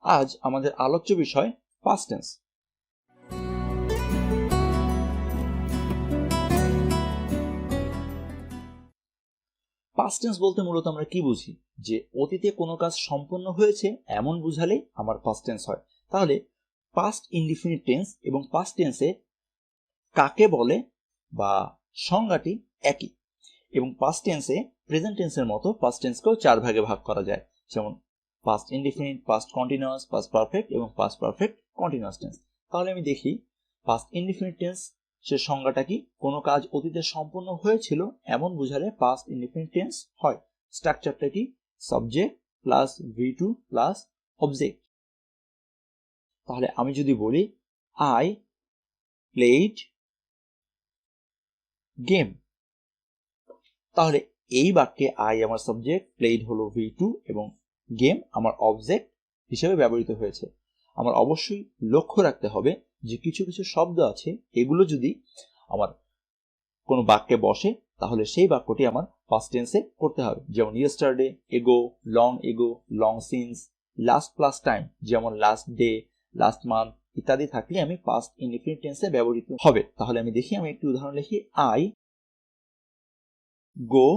আজ আমাদের আলোচ্য বিষয় পাস্ট টেন্স। পাস্ট টেন্স বলতে মূলত আমরা কি বুঝি? যে অতীতে কোনো কাজ সম্পন্ন হয়েছে এমন বুঝালেই আমার পাস্ট টেন্স হয়। তাহলে পাস্ট ইনডিফিনিট টেন্স এবং পাস্ট টেন্সে কাকে বলে বা সংজ্ঞাটি একই, এবং পাস্ট টেন্সে প্রেজেন্ট টেন্সের মতো পাস্ট টেন্সকেও 4 ভাগে ভাগ করা যায়, যেমন past indefinite, past continuous, past perfect এবং পাস্ট পারফেক্ট কন্টিনিউয়াস টেন্স। তাহলে আমি দেখি পাস্ট ইনডিফিনিট টেন্স সে সংজ্ঞাটা কি? কোনো কাজ অতীতে সম্পন্ন হয়েছিল এমন বুঝালে পাস্ট ইনডিফিনিট টেন্স হয়। স্ট্রাকচারটা কি? Subject plus V2 plus object. তাহলে আমি যদি বলি আই প্লেড গেম, তাহলে এই বাক্যে আই আমার সাবজেক্ট, প্লেড হলো V2 এবং গেম আমার অবজেক্ট হিসেবে ব্যবহৃত হয়েছে। আমার অবশ্যই লক্ষ্য রাখতে হবে যে কিছু কিছু শব্দ আছে, এগুলো যদি আমার কোনো বাক্যে বসে তাহলে সেই বাক্যটি আমার পাস্ট টেন্সে করতে হবে, যেমন ইয়েস্টারডে, এগো, long since, last plus time, যেমন লাস্ট ডে, লাস্ট মান্থ ইত্যাদি থাকলে আমি পাস্ট ইনডিফিনিট টেন্সে ব্যবহৃত হবে। তাহলে আমি দেখি, আমি একটি উদাহরণ লিখি, আই গো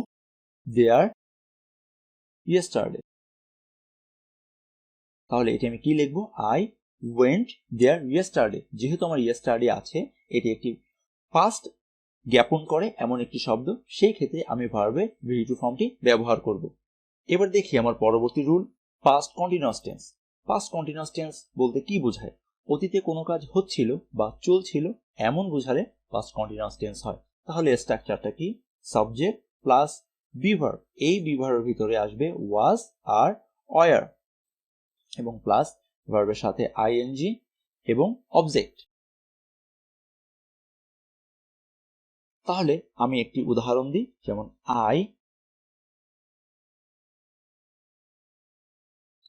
দেয়ার ইয়েস্টারডে। তাহলে এটি আমি কি লিখবো? I went there yesterday. যেহেতু আমার ইয়েস্টারডে আছে, এটি একটি পাস্ট জ্ঞাপন করে এমন একটি শব্দ, সেই ক্ষেত্রে আমি ভার্বে V2 ফর্মটি ব্যবহার করব। এবার দেখি আমার পরবর্তী rule, past continuous tense. Past continuous tense বলতে কি বোঝায়? অতীতে কোনো কাজ হচ্ছিল বা চলছিল এমন বোঝালে পাস্ট কন্টিনিউয়াস টেন্স হয়। তাহলে স্ট্রাকচারটা কি? সাবজেক্ট প্লাস বিভার্ব, এই বিভার্বের ভিতরে আসবে ওয়াজ আর ওয়ার এবং প্লাস ভার্বের সাথে আইএনজি এবং অবজেক্ট। তাহলে আমি একটি উদাহরণ দিই, যেমন আই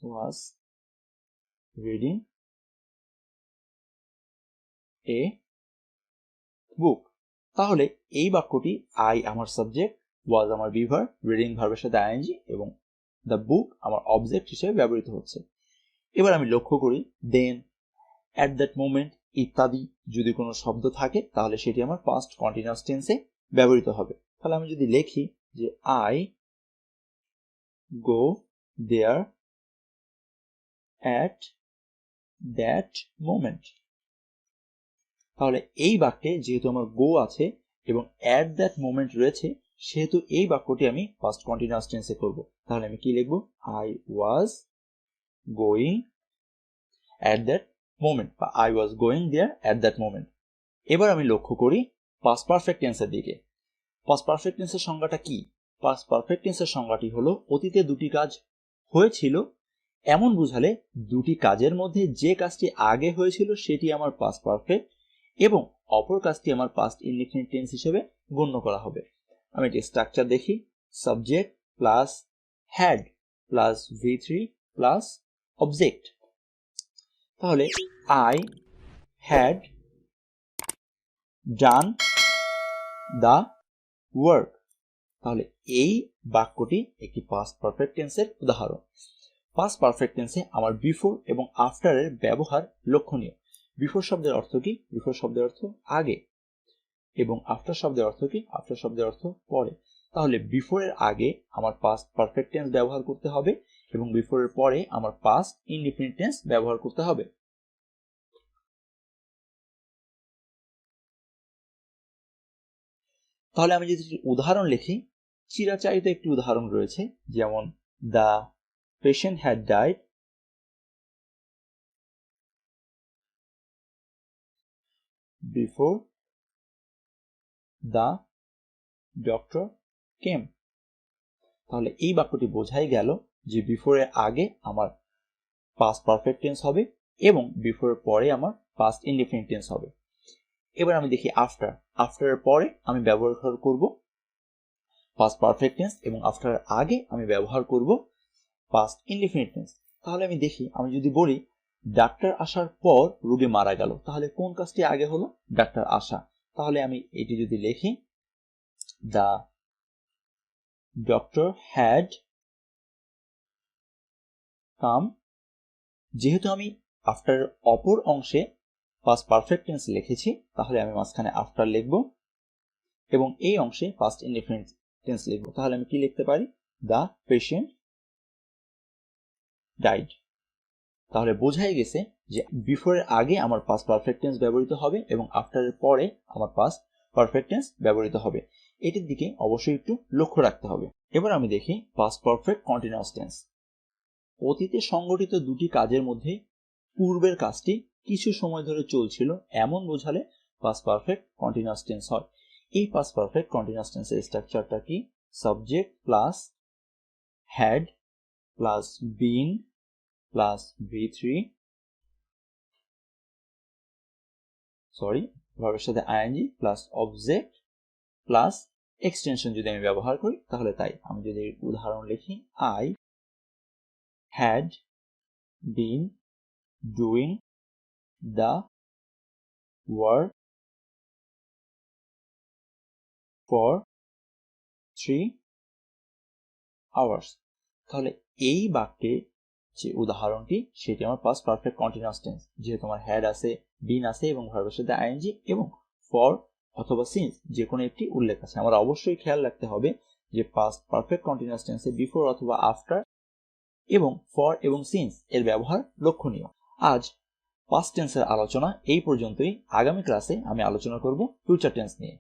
ওয়াজ রিডিং এ বুক। তাহলে এই বাক্যটি আই আমার সাবজেক্ট, ওয়াজ আমার বিভার্ব, রিডিং ভার্বের সাথে আইএনজি এবং দ্য বুক আমার অবজেক্ট হিসেবে ব্যবহৃত হচ্ছে। এবার আমি লক্ষ্য করি দেন, অ্যাট দ্যাট মোমেন্ট ইত্যাদি যদি কোনো শব্দ থাকে তাহলে সেটি আমার পাস্ট কন্টিনিউয়াস টেন্সে ব্যবহৃত হবে। তাহলে আমি যদি লিখি যে I go there at that moment, তাহলে এই বাক্যে যেহেতু আমার গো আছে এবং অ্যাট দ্যাট মোমেন্ট রয়েছে, সেহেতু এই বাক্যটি আমি পাস্ট কন্টিনিউয়াস টেন্সে করব। তাহলে আমি কি লিখব? I was going at that moment, বা I was going there at that moment. এবার আমি লক্ষ্য করি পাস্ট পারফেক্ট টেন্সের দিকে। পাস্ট পারফেক্ট টেন্সের সংজ্ঞাটা কি? পাস্ট পারফেক্ট টেন্সের সংজ্ঞাটি হলো অতীতে দুটি কাজ হয়েছিল এমন বুঝালে দুটি কাজের মধ্যে যে কাজটি আগে হয়েছিল সেটি আমার পাস্ট পারফেক্ট এবং অপর কাজটি আমার পাস্ট ইনডিফিনিট টেন্স হিসেবে গণ্য করা হবে। আমি এটি স্ট্রাকচার দেখি, subject plus had plus V3 plus object. তাহলে I had done the work, তাহলে এই বাক্যটি একটি পাস্ট পারফেক্ট টেন্সের উদাহরণ। পাস্ট পারফেক্ট টেন্সে আমার বিফোর এবং আফটারের ব্যবহার লক্ষণীয়। বিফোর শব্দের অর্থ কি? বিফোর শব্দের অর্থ আগে, এবং আফটার শব্দের অর্থ কি? আফটার শব্দের অর্থ পরে। তাহলে বিফোরের আগে আমার পাস্ট পারফেক্ট টেন্স ব্যবহার করতে হবে এবং বিফোরের পরে আমার পাস্ট ইনডিফিনিট টেন্স ব্যবহার করতে হবে। তাহলে আমি যদি উদাহরণ লিখি, চিরাচারিত একটি উদাহরণ রয়েছে, যেমন the patient had died before the doctor came. তাহলে এই বাক্যটি বোঝাই গেল যে বিফোরের আগে আমার পাস্ট পারফেক্ট টেন্স হবে এবং বিফোরের পরে আমার পাস্ট ইনডিফিনিট টেন্স হবে। এবার আমি দেখি আফটার। আফটারের পরে আমি ব্যবহার করব পাস্ট পারফেক্ট টেন্স এবং আফটারের আগে আমি ব্যবহার করব পাস্ট ইনডিফিনিট টেন্স। তাহলে আমি দেখি, আমি যদি বলি ডাক্তার আসার পর রোগী মারা গেল, তাহলে কোন কাজটি আগে হলো? ডাক্তার আসা। তাহলে আমি এটি যদি লিখি, দ্য ডক্টর হ্যাড কাম যেহেতু আমি আফটার অপর অংশে পাস্ট পারফেক্ট টেন্স লিখেছি, তাহলে আমি মাঝখানে আফটার লিখব এবং এই অংশে পাস্ট ইনডিফিনিট টেন্স লিখব। তাহলে আমি কি লিখতে পারি? The patient died. তাহলে বোঝাই গেছে যে বিফোরের আগে আমার পাস্ট পারফেক্ট টেন্স ব্যবহৃত হবে এবং আফটারের পরে আমার পাস্ট পারফেক্ট টেন্স ব্যবহৃত হবে। এটির দিকে অবশ্যই একটু লক্ষ্য রাখতে হবে। এবার আমি দেখি পাস্ট পারফেক্ট কন্টিনিউয়াস টেন্স। অতীতে সংঘটিত দুটি কাজের মধ্যে পূর্বের কাজটি কিছু সময় ধরে চলছিল এমন বোঝালে পাস্ট পারফেক্ট কন্টিনিউয়াস টেন্স হয়। এই পাস্ট পারফেক্ট কন্টিনিউয়াস টেন্সের স্ট্রাকচারটা কি? Subject plus had plus been plus V3, ভার্বের সাথে ING plus object plus extension যদি আমি ব্যবহার করি তাহলে তাই। আমি যদি উদাহরণ লিখি, I had been doing the work for 3 hours. তাহলে এই বাক্যে যে উদাহরণটি সেটি আমার পাস্ট পারফেক্ট কন্টিনিউয়াস টেন্স, যেহেতু আমার হ্যাড আছে, বিন আছে এবং ভার্বের সাথে আইএনজি এবং ফর অথবা সিন্স যে কোনো একটি উল্লেখ আছে। আমার অবশ্যই খেয়াল রাখতে হবে যে পাস্ট পারফেক্ট কন্টিনিউয়াস টেন্সে বিফোর অথবা আফটার এবং ফর এবং সিন্স এর ব্যবহার লক্ষণীয়। আজ পাস্ট টেন্সের আলোচনা এই পর্যন্তই। আগামী ক্লাসে আমি আলোচনা করব ফিউচার টেন্স নিয়ে।